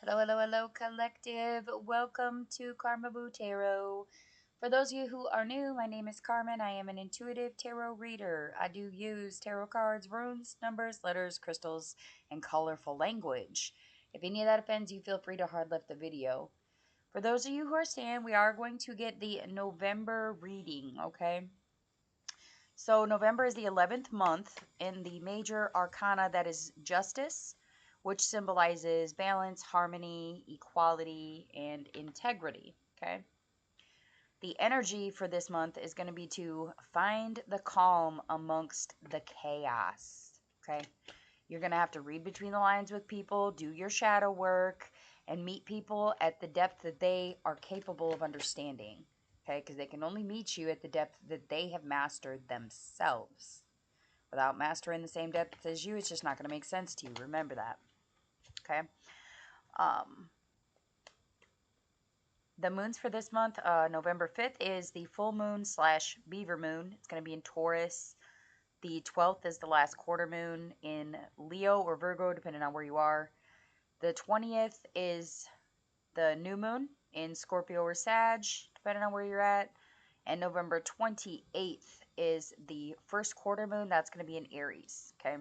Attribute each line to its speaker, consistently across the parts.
Speaker 1: Hello, hello, hello, collective. Welcome to Carmaboo Tarot. For those of you who are new, my name is Carmen. I am an intuitive tarot reader. I do use tarot cards, runes, numbers, letters, crystals, and colorful language. If any of that offends you, feel free to hard left the video. For those of you who are staying, we are going to get the November reading, okay? So November is the 11th month in the major arcana that is justice, which symbolizes balance, harmony, equality, and integrity. Okay. The energy for this month is going to be to find the calm amongst the chaos. Okay. You're going to have to read between the lines with people, do your shadow work, and meet people at the depth that they are capable of understanding. Okay, because they can only meet you at the depth that they have mastered themselves. Without mastering the same depth as you, it's just not going to make sense to you. Remember that. Okay. Um, the moons for this month, November 5th, is the full moon / beaver moon. It's going to be in Taurus. The 12th is the last quarter moon in Leo or Virgo, depending on where you are. The 20th is the new moon in Scorpio or Sag, depending on where you're at. And November 28th is the first quarter moon. That's going to be in Aries. Okay.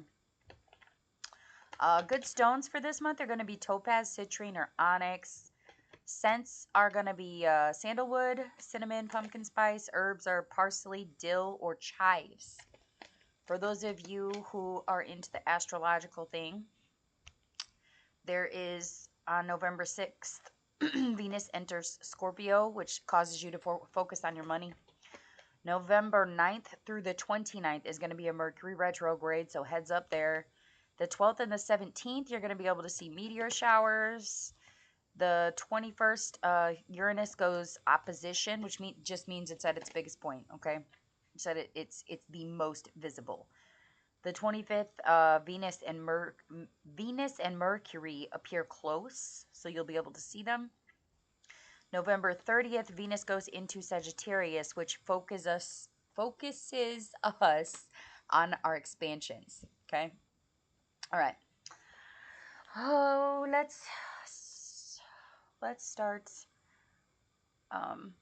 Speaker 1: Good stones for this month are going to be topaz, citrine, or onyx. Scents are going to be sandalwood, cinnamon, pumpkin spice. Herbs are parsley, dill, or chives. For those of you who are into the astrological thing, there is on November 6th, Venus enters Scorpio, which causes you to focus on your money. November 9th through the 29th is going to be a Mercury retrograde, so heads up there. The 12th and the 17th, you're going to be able to see meteor showers. The 21st, Uranus goes opposition, which just means it's at its biggest point, okay? It's at it's the most visible. The 25th, Venus and Mercury appear close, so you'll be able to see them. November 30th, Venus goes into Sagittarius, which focuses us on our expansions. Okay? All right. Oh, let's start. Um,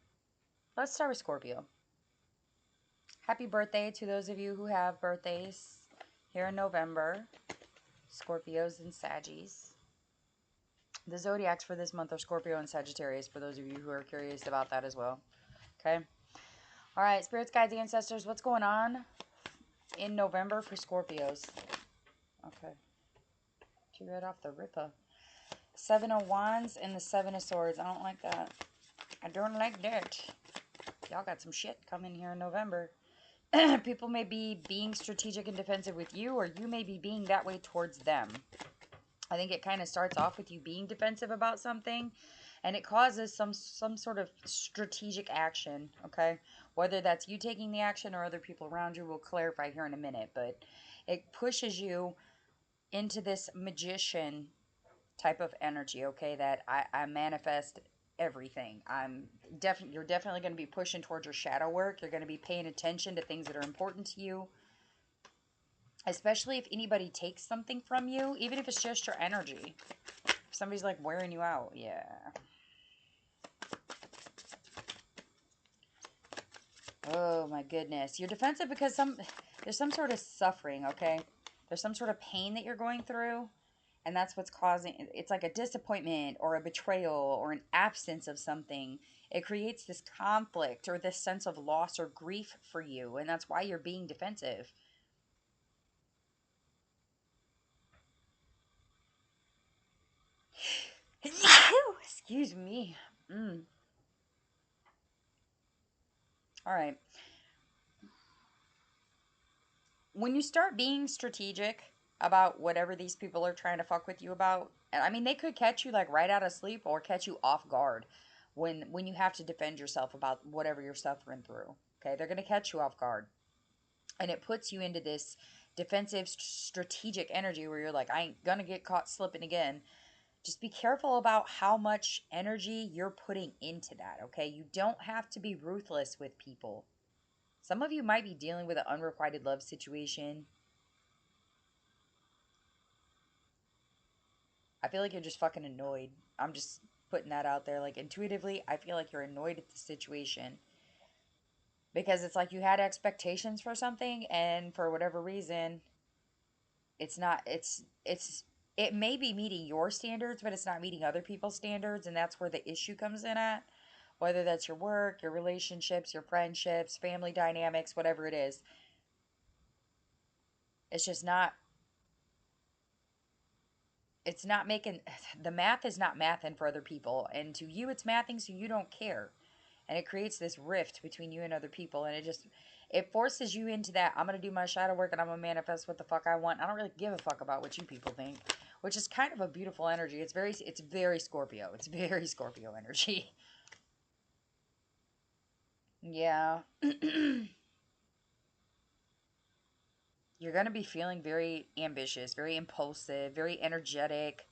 Speaker 1: let's start with Scorpio. Happy birthday to those of you who have birthdays here in November. Scorpios and Saggies. The zodiacs for this month are Scorpio and Sagittarius, for those of you who are curious about that as well. Okay? All right, spirits, guides, ancestors, what's going on in November for Scorpios? Okay. She read off the Ripper. 7 of Wands and the 7 of Swords. I don't like that. I don't like that. Y'all got some shit coming here in November. People may be being strategic and defensive with you, or you may be being that way towards them. I think it kind of starts off with you being defensive about something, and it causes some sort of strategic action, okay? Whether that's you taking the action or other people around you, we'll clarify here in a minute, but it pushes you into this magician type of energy, okay? That I manifest everything. You're definitely going to be pushing towards your shadow work. You're going to be paying attention to things that are important to you. Especially if anybody takes something from you, even if it's just your energy. If somebody's like wearing you out, yeah. Oh my goodness. You're defensive because there's some sort of suffering, okay? There's some sort of pain that you're going through, and that's what's causing it's like a disappointment or a betrayal or an absence of something. It creates this conflict or this sense of loss or grief for you, and that's why you're being defensive. Excuse me. All right. When you start being strategic about whatever these people are trying to fuck with you about, and I mean, they could catch you like right out of sleep or catch you off guard when you have to defend yourself about whatever you're suffering through. Okay, they're going to catch you off guard, and it puts you into this defensive strategic energy where you're like, I ain't gonna get caught slipping again. Just be careful about how much energy you're putting into that, okay? You don't have to be ruthless with people. Some of you might be dealing with an unrequited love situation. I feel like you're just fucking annoyed. I'm just putting that out there. Like, intuitively, I feel like you're annoyed at the situation because it's like you had expectations for something, and for whatever reason, it's not, it may be meeting your standards, but it's not meeting other people's standards, and that's where the issue comes in at. Whether that's your work, your relationships, your friendships, family dynamics, whatever it is, it's just not, it's not making, the math is not mathing for other people, and to you it's mathing, so you don't care, and it creates this rift between you and other people, and it forces you into that. I'm gonna do my shadow work and I'm gonna manifest what the fuck I want. I don't really give a fuck about what you people think, which is kind of a beautiful energy. It's very Scorpio. It's very Scorpio energy. Yeah. You're gonna be feeling very ambitious, very impulsive, very energetic.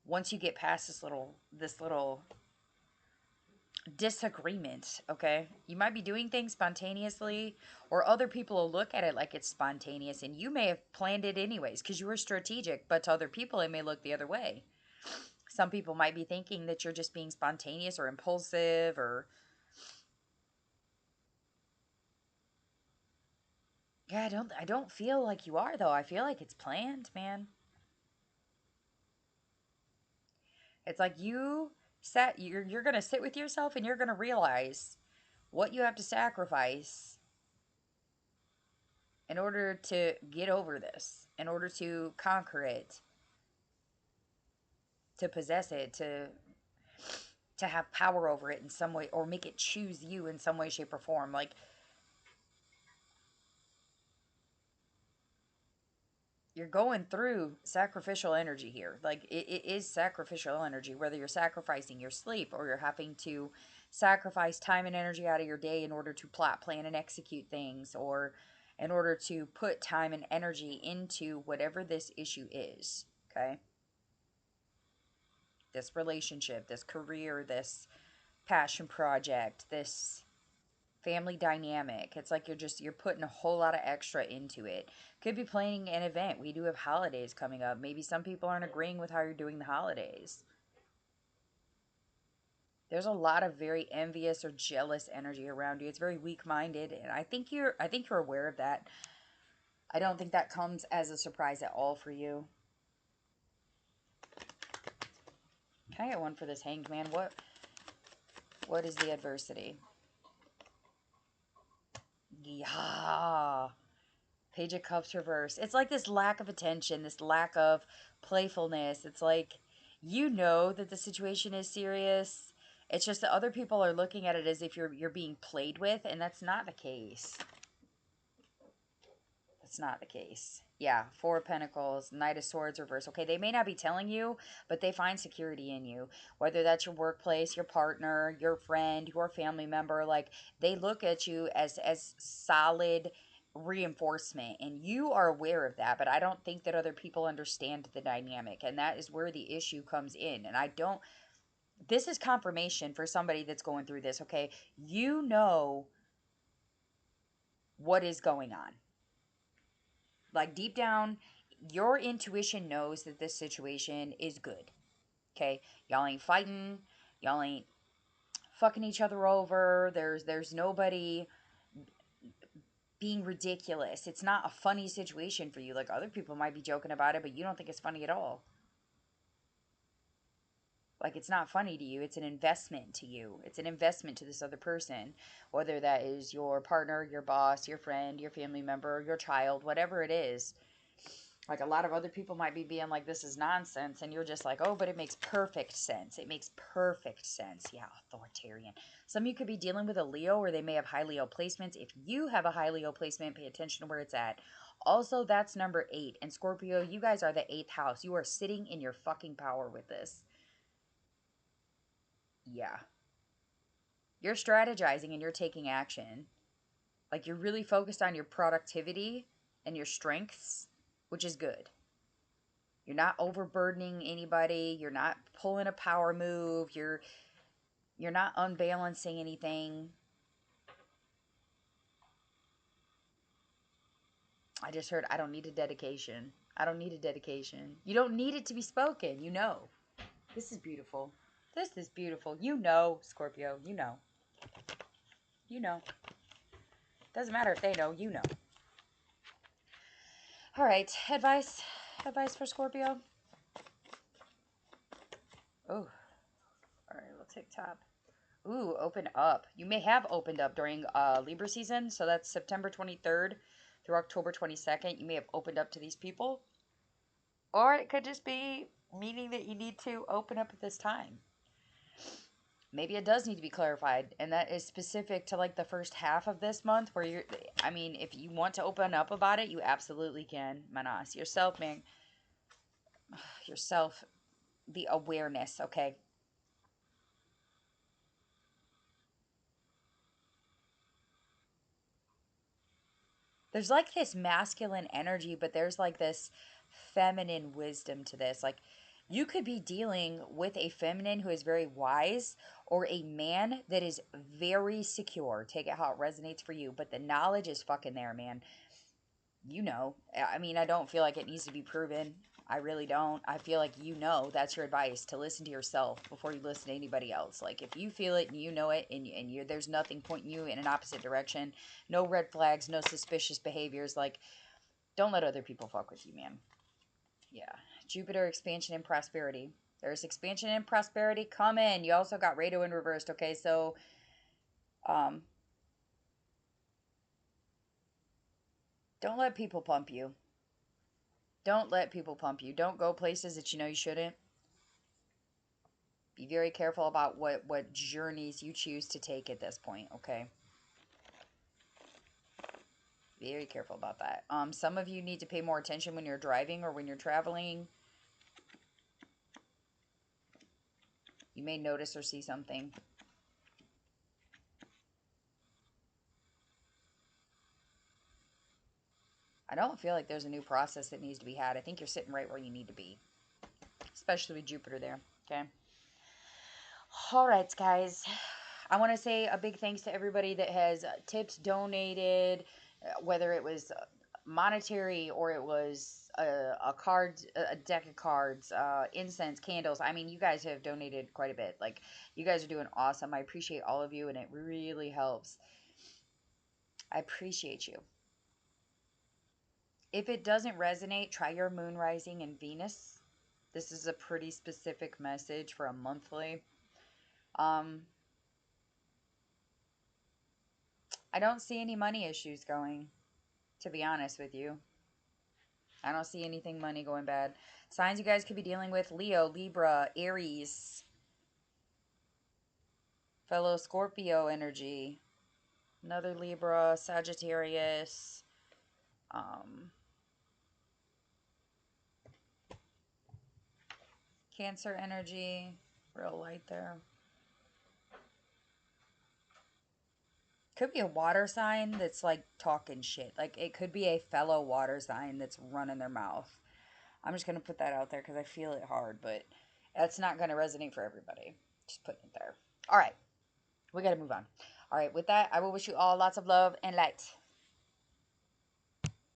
Speaker 1: Once you get past this little disagreement, okay? You might be doing things spontaneously, or other people will look at it like it's spontaneous, and you may have planned it anyways because you were strategic, but to other people, it may look the other way. Some people might be thinking that you're just being spontaneous or impulsive, or yeah, I don't feel like you are though. I feel like it's planned, man. It's like you're going to sit with yourself and you're going to realize what you have to sacrifice in order to get over this, in order to conquer it, to possess it, to have power over it in some way, or make it choose you in some way, shape, or form. Like, you're going through sacrificial energy here. Like, it is sacrificial energy, whether you're sacrificing your sleep or you're having to sacrifice time and energy out of your day in order to plot, plan, and execute things, or in order to put time and energy into whatever this issue is. Okay. This relationship, this career, this passion project, this family dynamic. It's like you're putting a whole lot of extra into it. Could be planning an event. We do have holidays coming up. Maybe some people aren't agreeing with how you're doing the holidays. There's a lot of very envious or jealous energy around you. It's very weak-minded, and I think you're aware of that. I don't think that comes as a surprise at all for you. Can I get one for this Hanged Man? What is the adversity? Yeah. Page of Cups reverse. It's like this lack of attention, this lack of playfulness. It's like you know that the situation is serious. It's just that other people are looking at it as if you're being played with, and that's not the case. That's not the case. Yeah, Four of Pentacles, Knight of Swords reverse. Okay, they may not be telling you, but they find security in you. Whether that's your workplace, your partner, your friend, your family member, like they look at you as solid reinforcement, and you are aware of that, but I don't think that other people understand the dynamic, and that is where the issue comes in. And I don't, this is confirmation for somebody that's going through this, okay? You know what is going on. Like deep down, your intuition knows that this situation is good. Okay? Y'all ain't fighting. Y'all ain't fucking each other over. There's nobody being ridiculous. It's not a funny situation for you. Like other people might be joking about it, but you don't think it's funny at all. Like it's not funny to you. It's an investment to you. It's an investment to this other person, whether that is your partner, your boss, your friend, your family member, your child, whatever it is. Like a lot of other people might be being like, this is nonsense. And you're just like, oh, but it makes perfect sense. It makes perfect sense. Yeah, authoritarian. Some of you could be dealing with a Leo, or they may have high Leo placements. If you have a high Leo placement, pay attention to where it's at. Also, that's number 8. And Scorpio, you guys are the 8th house. You are sitting in your fucking power with this. Yeah. You're strategizing and you're taking action. Like you're really focused on your productivity and your strengths, which is good. You're not overburdening anybody. You're not pulling a power move. You're not unbalancing anything. I just heard I don't need a dedication. I don't need a dedication. You don't need it to be spoken. You know. This is beautiful. This is beautiful. You know, Scorpio. You know. You know. Doesn't matter if they know. You know. All right. Advice. Advice for Scorpio. Oh. All right. We'll take top. Ooh, open up. You may have opened up during Libra season. So that's September 23rd through October 22nd. You may have opened up to these people. Or it could just be meaning that you need to open up at this time. Maybe it does need to be clarified, and that is specific to like the first half of this month where you're, I mean, if you want to open up about it, you absolutely can. Manas, yourself, man. Yourself, the awareness, okay? There's like this masculine energy, but there's like this feminine wisdom to this. Like, you could be dealing with a feminine who is very wise or a man that is very secure. Take it how it resonates for you, but the knowledge is fucking there, man. You know. I mean, I don't feel like it needs to be proven. I really don't. I feel like you know that's your advice, to listen to yourself before you listen to anybody else. Like, if you feel it and you know it, and there's nothing pointing you in an opposite direction, no red flags, no suspicious behaviors, like, don't let other people fuck with you, man. Yeah. Jupiter expansion and prosperity. There's expansion and prosperity coming. You also got Rado in reversed, okay? So, um, don't let people pump you. Don't let people pump you. Don't go places that you know you shouldn't. Be very careful about what journeys you choose to take at this point, okay? Very careful about that. Some of you need to pay more attention when you're driving or when you're traveling. You may notice or see something. I don't feel like there's a new process that needs to be had. I think you're sitting right where you need to be, especially with Jupiter there, okay? All right, guys. I want to say a big thanks to everybody that has tipped, donated, whether it was monetary or it was a card, a deck of cards, incense, candles. I mean, you guys have donated quite a bit. Like, you guys are doing awesome. I appreciate all of you, and it really helps. I appreciate you. If it doesn't resonate, try your moon rising in Venus. This is a pretty specific message for a monthly. Um, I don't see any money issues going, to be honest with you. I don't see anything money going bad. Signs you guys could be dealing with: Leo, Libra, Aries, fellow Scorpio energy, another Libra, Sagittarius, um, Cancer energy, real light there. Could be a water sign that's like talking shit. Like, it could be a fellow water sign that's running their mouth. I'm just going to put that out there because I feel it hard, but that's not going to resonate for everybody. Just putting it there. All right. We got to move on. All right. With that, I will wish you all lots of love and light.